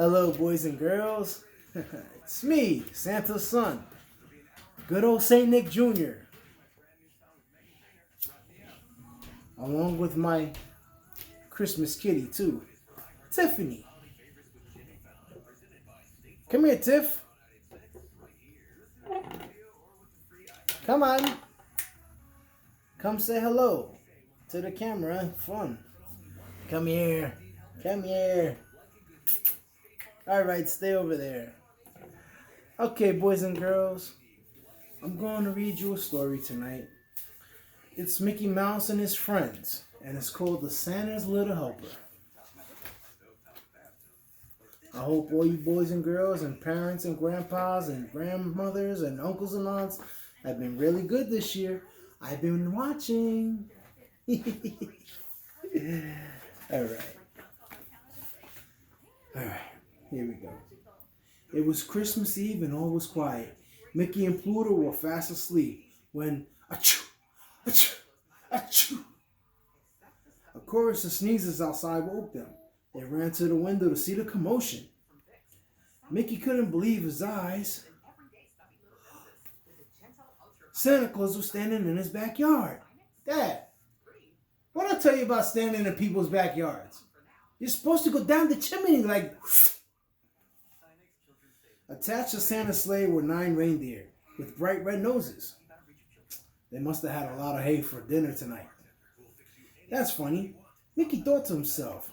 Hello, boys and girls. It's me, Santa's son. Good old Saint Nick Jr. Along with my Christmas kitty, too. Tiffany. Come here, Tiff. Come on. Come say hello to the camera. Fun. Come here. Come here. Alright, stay over there. Okay, boys and girls. I'm going to read you a story tonight. It's Mickey Mouse and his friends, and it's called The Santa's Little Helper. I hope all you boys and girls and parents and grandpas and grandmothers and uncles and aunts have been really good this year. I've been watching. Alright, here we go. It was Christmas Eve and all was quiet. Mickey and Pluto were fast asleep when achoo, achoo, achoo. A chorus of sneezes outside woke them. They ran to the window to see the commotion. Mickey couldn't believe his eyes. Santa Claus was standing in his backyard. Dad, what'd I tell you about standing in people's backyards? You're supposed to go down the chimney like... Attached to Santa's sleigh were 9 reindeer with bright red noses. They must have had a lot of hay for dinner tonight. That's funny. Mickey thought to himself,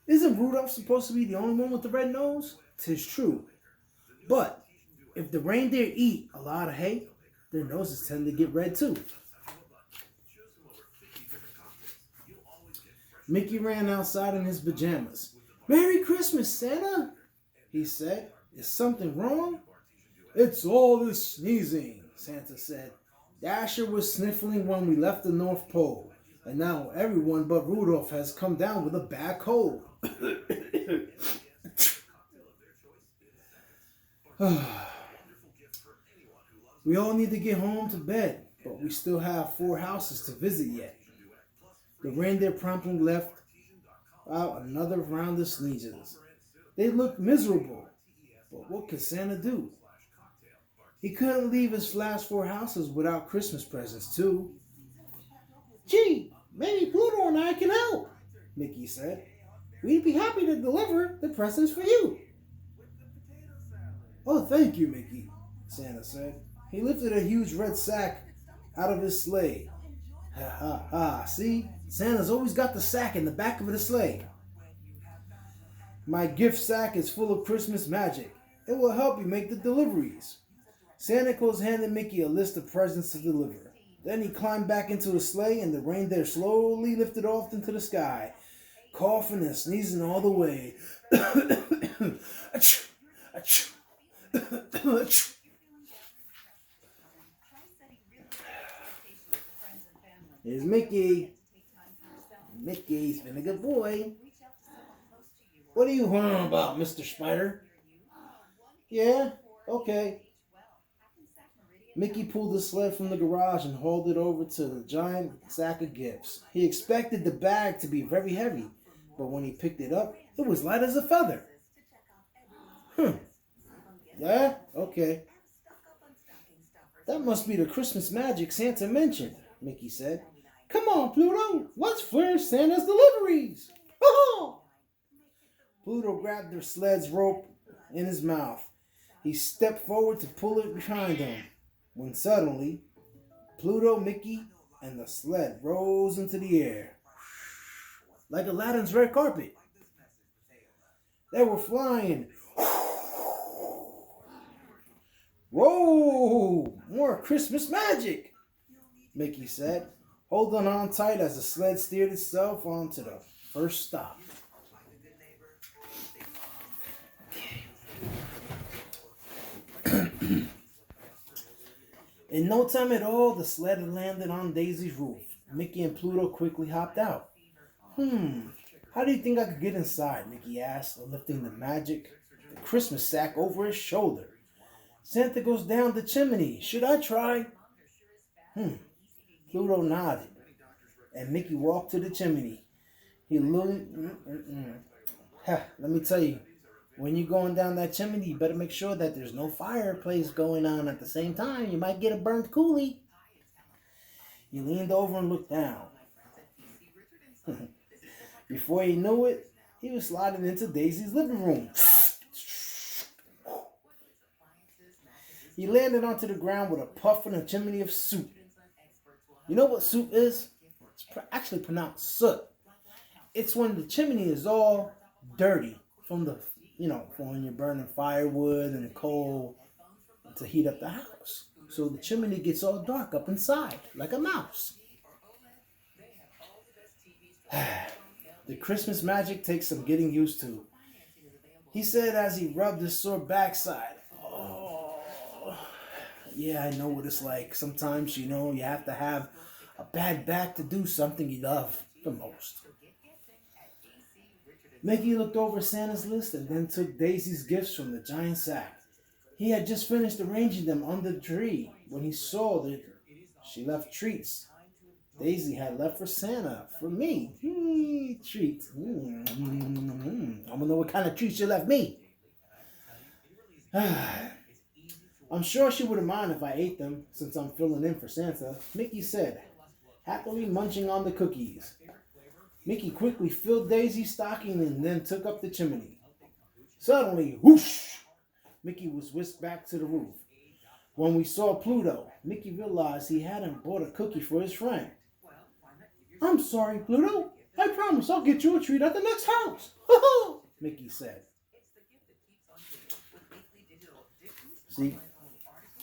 isn't Rudolph supposed to be the only one with the red nose? 'Tis true. But if the reindeer eat a lot of hay, their noses tend to get red too. Mickey ran outside in his pajamas. Merry Christmas, Santa, he said. Is something wrong? It's all this sneezing, Santa said. Dasher was sniffling when we left the North Pole, and now everyone but Rudolph has come down with a bad cold. We all need to get home to bed, but we still have 4 houses to visit yet. The reindeer promptly left out another round of sneezes. They looked miserable. But what could Santa do? He couldn't leave his last 4 houses without Christmas presents, too. Gee, maybe Pluto and I can help, Mickey said. We'd be happy to deliver the presents for you. Oh, thank you, Mickey, Santa said. He lifted a huge red sack out of his sleigh. Ha ha ha, see? Santa's always got the sack in the back of the sleigh. My gift sack is full of Christmas magic. It will help you make the deliveries. Santa Claus handed Mickey a list of presents to deliver. Then he climbed back into the sleigh and the reindeer slowly lifted off into the sky, coughing and sneezing all the way. Achoo, achoo, achoo. Here's Mickey. Mickey's been a good boy. What are you whining about, Mr. Spider? Yeah? Okay. Mickey pulled the sled from the garage and hauled it over to the giant sack of gifts. He expected the bag to be very heavy, but when he picked it up, it was light as a feather. Yeah? Okay. That must be the Christmas magic Santa mentioned, Mickey said. Come on, Pluto, let's flash Santa's deliveries. Oh! Pluto grabbed the sled's rope in his mouth. He stepped forward to pull it behind him, when suddenly, Pluto, Mickey, and the sled rose into the air, like Aladdin's red carpet. They were flying. Whoa! More Christmas magic, Mickey said, holding on tight as the sled steered itself onto the first stop. In no time at all, the sled had landed on Daisy's roof. Mickey and Pluto quickly hopped out. How do you think I could get inside? Mickey asked, lifting the Christmas sack over his shoulder. Santa goes down the chimney. Should I try? Pluto nodded, and Mickey walked to the chimney. He looked. Let me tell you, When you're going down that chimney, you better make sure that there's no fireplace going on at the same time. You might get a burnt coolie. He leaned over and looked down. Before he knew it, he was sliding into Daisy's living room. He landed onto the ground with a puff and a chimney of soup. You know what soup is? It's actually pronounced soot. It's when the chimney is all dirty from the, from when you're burning firewood and coal to heat up the house. So the chimney gets all dark up inside, like a mouse. The Christmas magic takes some getting used to. He said as he rubbed his sore backside. Oh, yeah, I know what it's like. Sometimes, you have to have a bad back to do something you love the most. Mickey looked over Santa's list and then took Daisy's gifts from the giant sack. He had just finished arranging them under the tree when he saw that she left treats. Daisy had left for Santa, for me. Treats. I want to know what kind of treats she left me. I'm sure she wouldn't mind if I ate them, since I'm filling in for Santa, Mickey said, happily munching on the cookies. Mickey quickly filled Daisy's stocking and then took up the chimney. Suddenly, whoosh! Mickey was whisked back to the roof. When we saw Pluto, Mickey realized he hadn't bought a cookie for his friend. I'm sorry, Pluto. I promise I'll get you a treat at the next house. Mickey said. See,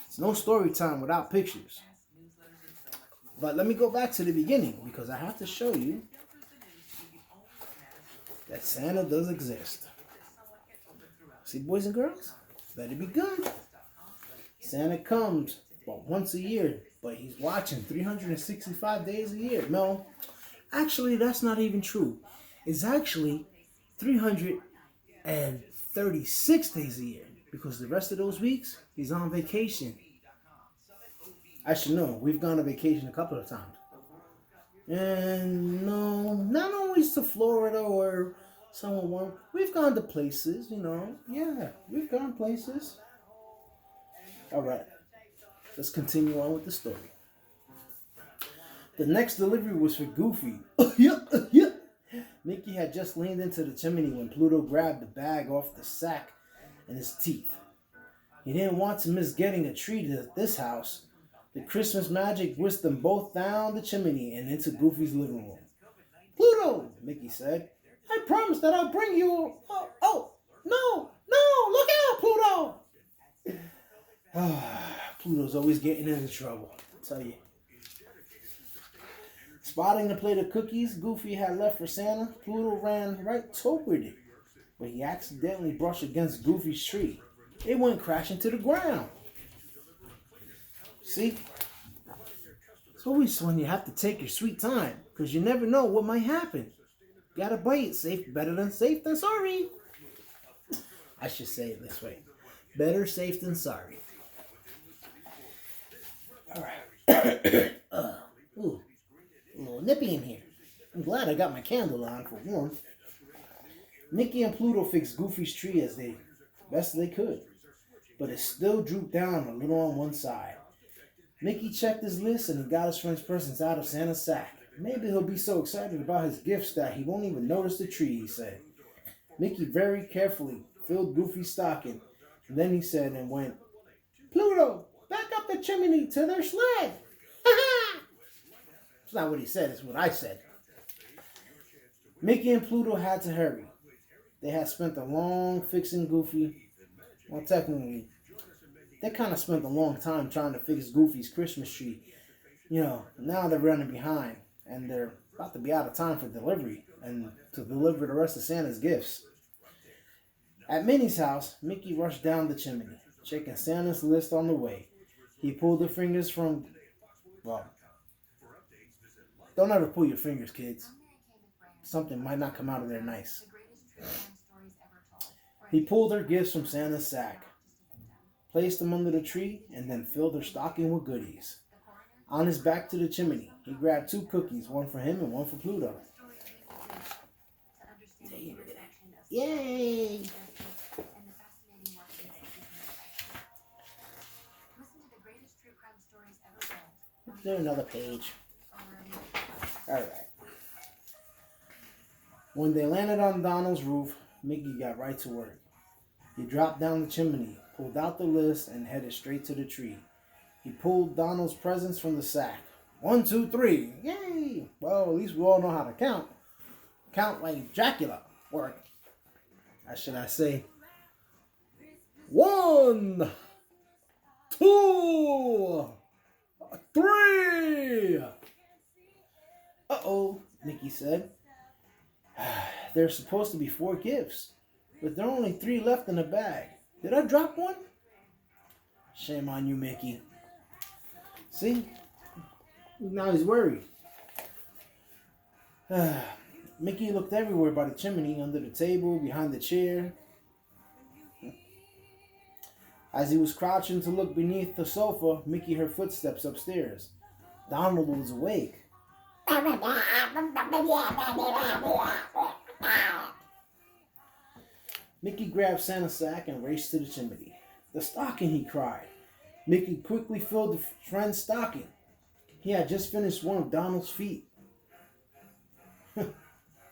it's no story time without pictures. But let me go back to the beginning because I have to show you that Santa does exist. See, boys and girls, better be good. Santa comes once a year, but he's watching 365 days a year. No, actually, that's not even true. It's actually 336 days a year because the rest of those weeks, he's on vacation. I should know, we've gone on vacation a couple of times. And no, not always to Florida or somewhere warm. We've gone to places, Yeah, we've gone places. All right, let's continue on with the story. The next delivery was for Goofy. Mickey had just leaned into the chimney when Pluto grabbed the bag off the sack in his teeth. He didn't want to miss getting a treat at this house. The Christmas magic whisked them both down the chimney and into Goofy's living room. Pluto, Mickey said, I promise that I'll bring you... No, look out, Pluto! Pluto's always getting into trouble, I'll tell you. Spotting the plate of cookies Goofy had left for Santa, Pluto ran right toward it. But he accidentally brushed against Goofy's tree. It went crashing to the ground. See? It's always when you have to take your sweet time, because you never know what might happen. Gotta play it safe, better than safe than sorry. I should say it this way. Better safe than sorry. Alright. Ooh, a little nippy in here. I'm glad I got my candle on for warmth. Mickey and Pluto fixed Goofy's tree as best they could, but it still drooped down a little on one side. Mickey checked his list and he got his friend's presents out of Santa's sack. Maybe he'll be so excited about his gifts that he won't even notice the tree, he said. Mickey very carefully filled Goofy's stocking, and then he said and went, Pluto, back up the chimney to their sled. It's not what he said, it's what I said. Mickey and Pluto had to hurry. They had spent a long fixing Goofy. Well, technically, they kind of spent a long time trying to fix Goofy's Christmas tree. Now they're running behind, and they're about to be out of time for delivery, and to deliver the rest of Santa's gifts. At Minnie's house, Mickey rushed down the chimney, checking Santa's list on the way. He pulled the fingers from... Well, don't ever pull your fingers, kids. Something might not come out of there nice. He pulled her gifts from Santa's sack, placed them under the tree, and then filled her stocking with goodies. On his back to the chimney, he grabbed 2 cookies, one for him and one for Pluto. Yay! there another page. Alright. When they landed on Donald's roof, Mickey got right to work. He dropped down the chimney, pulled out the list, and headed straight to the tree. He pulled Donald's presents from the sack. 1, 2, 3. Yay! Well, at least we all know how to count. Count like Dracula. Or, how should I say? 1, 2, 3. Uh-oh, Mickey said. There's supposed to be 4 gifts, but there are only 3 left in the bag. Did I drop one? Shame on you, Mickey. See? Now he's worried. Mickey looked everywhere by the chimney, under the table, behind the chair. As he was crouching to look beneath the sofa, Mickey heard footsteps upstairs. Donald was awake. Mickey grabbed Santa's sack and raced to the chimney. The stocking, he cried. Mickey quickly filled the friend's stocking. He had just finished one of Donald's feet.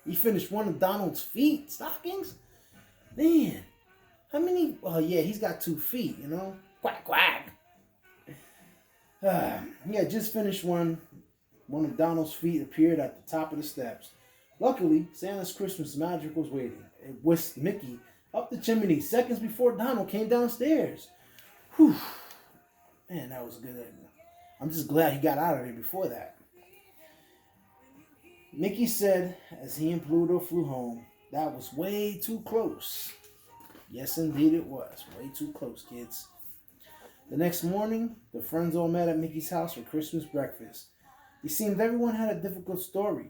He finished one of Donald's feet? Stockings? Man, how many? Oh, yeah, he's got 2 feet, you know? Quack, quack. He had just finished one. One of Donald's feet appeared at the top of the steps. Luckily, Santa's Christmas magic was waiting. It whisked Mickey up the chimney seconds before Donald came downstairs. Whew. Man, that was good. I'm just glad he got out of there before that. Mickey said as he and Pluto flew home, that was way too close. Yes, indeed it was. Way too close, kids. The next morning, the friends all met at Mickey's house for Christmas breakfast. It seemed everyone had a difficult story.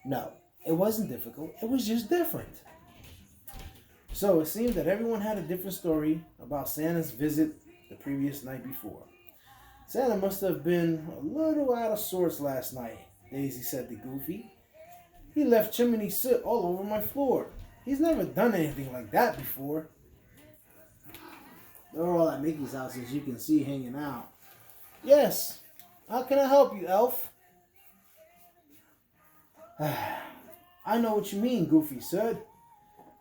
No, it wasn't difficult. It was just different. So it seemed that everyone had a different story about Santa's visit the previous night before. Santa must have been a little out of sorts last night, Daisy said to Goofy. He left chimney soot all over my floor. He's never done anything like that before. They're all at Mickey's house, as you can see, hanging out. Yes. How can I help you, Elf? I know what you mean, Goofy said.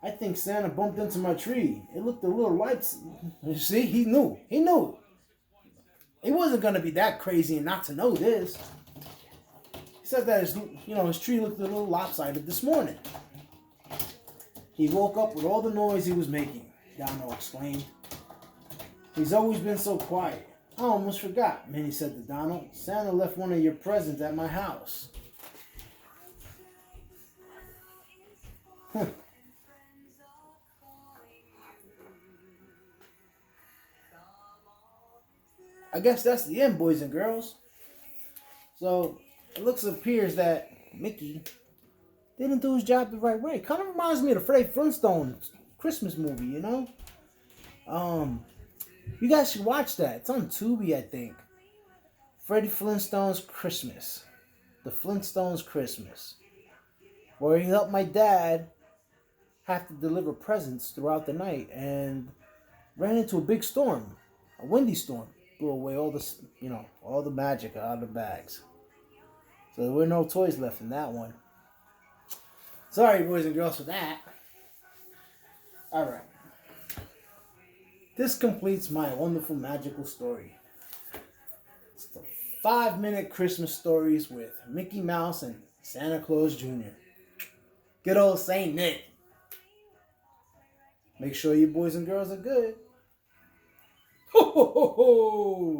I think Santa bumped into my tree. It looked a little like... You see, he knew. He knew. He wasn't going to be that crazy and not to know this. He said that his tree looked a little lopsided this morning. He woke up with all the noise he was making, Donald exclaimed. He's always been so quiet. I almost forgot, Minnie said to Donald. Santa left one of your presents at my house. I guess that's the end, boys and girls. So, it appears that Mickey didn't do his job the right way. Kind of reminds me of the Fred Flintstone Christmas movie, you know? You guys should watch that. It's on Tubi, I think. Freddie Flintstone's Christmas. The Flintstones Christmas. Where he helped my dad have to deliver presents throughout the night and ran into a big storm. A windy storm. Blew away all the magic out of the bags. So there were no toys left in that one. Sorry, boys and girls, for that. Alright. This completes my wonderful magical story. It's the 5-minute Christmas stories with Mickey Mouse and Santa Claus Jr. Good old Saint Nick. Make sure you boys and girls are good. Ho ho ho ho!